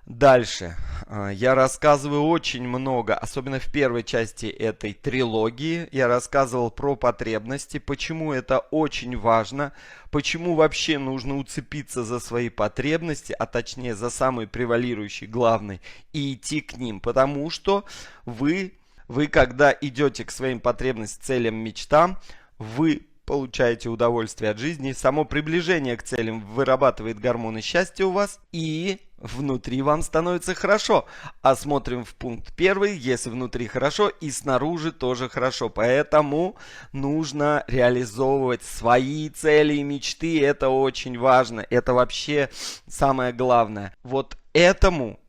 Дальше. Я рассказываю очень много, особенно в первой части этой трилогии. Я рассказывал про потребности, почему это очень важно, почему вообще нужно уцепиться за свои потребности, а точнее за самый превалирующий, главный, и идти к ним. Потому что вы когда идете к своим потребностям, целям, мечтам, вы получаете удовольствие от жизни, само приближение к целям вырабатывает гормоны счастья у вас, и внутри вам становится хорошо. А смотрим в пункт первый, если внутри хорошо и снаружи тоже хорошо. Поэтому нужно реализовывать свои цели и мечты, это очень важно, это вообще самое главное. Вот этому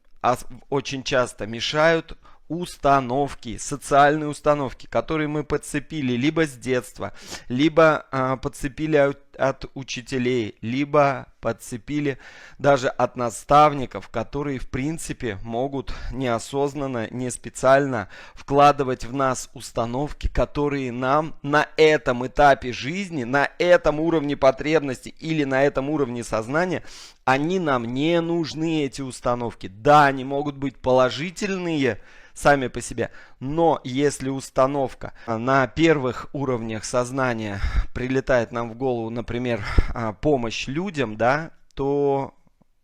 очень часто мешают установки, социальные установки, которые мы подцепили либо с детства, либо подцепили от учителей, либо подцепили даже от наставников, которые в принципе могут неосознанно, не специально вкладывать в нас установки, которые нам на этом этапе жизни, на этом уровне потребностей или на этом уровне сознания, они нам не нужны, эти установки. Да, они могут быть положительные сами по себе. Но если установка на первых уровнях сознания прилетает нам в голову, например, помощь людям, да, то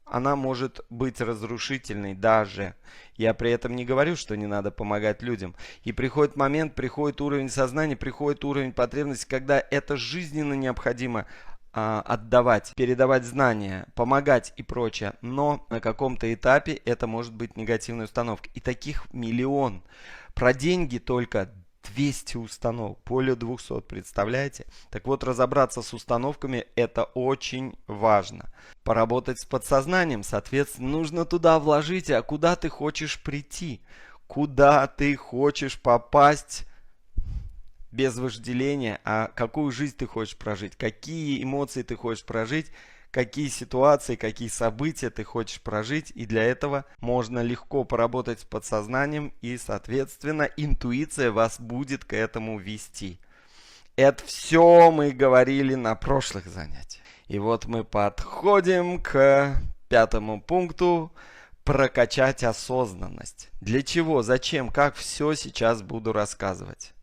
она может быть разрушительной даже. Я при этом не говорю, что не надо помогать людям. И приходит момент, приходит уровень сознания, приходит уровень потребности, когда это жизненно необходимо отдавать, передавать знания, помогать и прочее. Но на каком-то этапе это может быть негативной установкой. И таких миллион. Про деньги только 200 установок, более 200, представляете? Так вот, разобраться с установками это очень важно. Поработать с подсознанием, соответственно, нужно туда вложить, а куда ты хочешь прийти, куда ты хочешь попасть без вожделения, а какую жизнь ты хочешь прожить, какие эмоции ты хочешь прожить, какие ситуации, какие события ты хочешь прожить. И для этого можно легко поработать с подсознанием, и, соответственно, интуиция вас будет к этому вести. Это все мы говорили на прошлых занятиях. И вот мы подходим к пятому пункту. Прокачать осознанность. Для чего, зачем, как, все сейчас буду рассказывать.